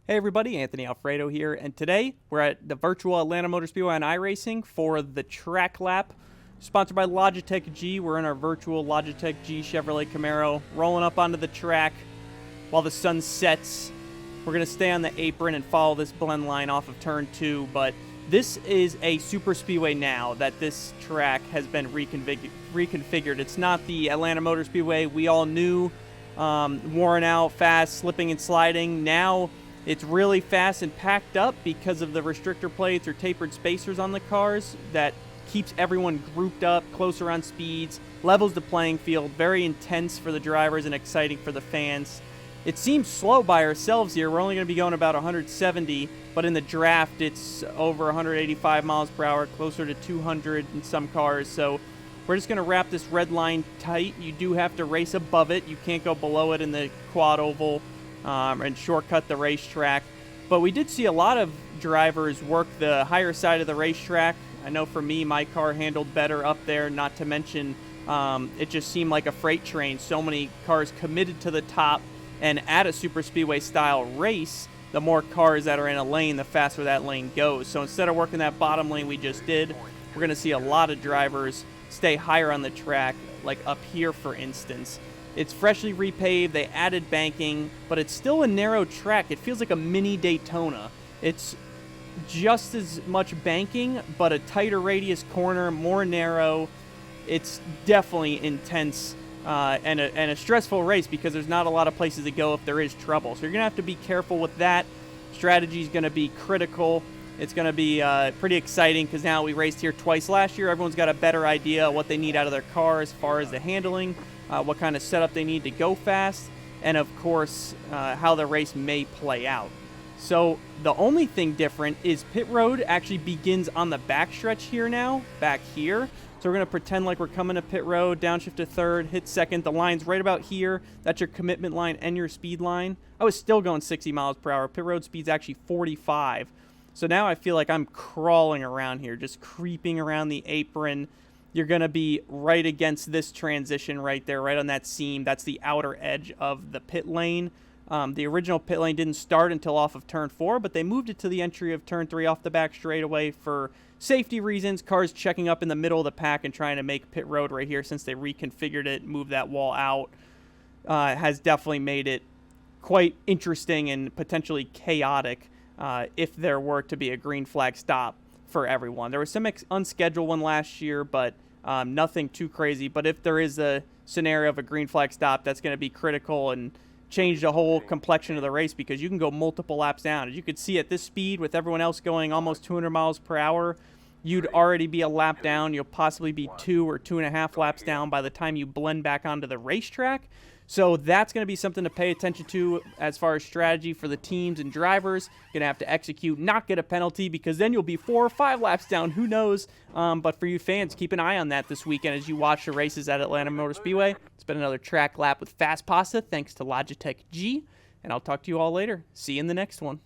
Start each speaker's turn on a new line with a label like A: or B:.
A: Hey everybody, Anthony Alfredo here, and today we're at the virtual Atlanta Motor Speedway on iRacing for the track lap, sponsored by Logitech G. We're in our virtual Logitech G Chevrolet Camaro, rolling up onto the track while the sun sets. We're going to stay on the apron and follow this blend line off of turn 2, but this is a super speedway now that this track has been reconfigured. It's not the Atlanta Motor Speedway we all knew, worn out, fast, slipping and sliding. Now it's really fast and packed up because of the restrictor plates or tapered spacers on the cars that keeps everyone grouped up, closer on speeds, levels the playing field, very intense for the drivers and exciting for the fans. It seems slow by ourselves here. We're only going to be going about 170, but in the draft it's over 185 miles per hour, closer to 200 in some cars. So we're just going to wrap this red line tight. You do have to race above it. You can't go below it in the quad oval. And shortcut the racetrack. But we did see a lot of drivers work the higher side of the racetrack. I know for me, my car handled better up there, not to mention it just seemed like a freight train. So many cars committed to the top, and at a super speedway style race, the more cars that are in a lane, the faster that lane goes. So instead of working that bottom lane we just did, we're going to see a lot of drivers stay higher on the track, like up here for instance. It's freshly repaved, they added banking, but it's still a narrow track. It feels like a mini Daytona. It's just as much banking, but a tighter radius corner, more narrow. It's definitely intense and a stressful race because there's not a lot of places to go if there is trouble. So you're going to have to be careful with that. Strategy is going to be critical. It's going to be pretty exciting because now we raced here twice last year. Everyone's got a better idea of what they need out of their car as far as the handling, what kind of setup they need to go fast, and of course, how the race may play out. So the only thing different is pit road actually begins on the backstretch here now, back here. So we're going to pretend like we're coming to pit road, downshift to third, hit second. The line's right about here. That's your commitment line and your speed line. I was still going 60 miles per hour. Pit road speed's actually 45. So now I feel like I'm crawling around here, just creeping around the apron. You're going to be right against this transition right there, right on that seam. That's the outer edge of the pit lane. The original pit lane didn't start until off of turn 4, but they moved it to the entry of turn 3 off the back straightaway for safety reasons. Cars checking up in the middle of the pack and trying to make pit road right here since they reconfigured it, moved that wall out, has definitely made it quite interesting and potentially chaotic if there were to be a green flag stop for everyone. There was some unscheduled one last year, but nothing too crazy. But if there is a scenario of a green flag stop, that's going to be critical and change the whole complexion of the race because you can go multiple laps down. As you could see at this speed with everyone else going almost 200 miles per hour, you'd already be a lap down. You'll possibly be 2 or 2.5 laps down by the time you blend back onto the racetrack. So that's going to be something to pay attention to as far as strategy for the teams and drivers. Going to have to execute, not get a penalty, because then you'll be 4 or 5 laps down. Who knows? But for you fans, keep an eye on that this weekend as you watch the races at Atlanta Motor Speedway. It's been another track lap with Fast Pasta, thanks to Logitech G. And I'll talk to you all later. See you in the next one.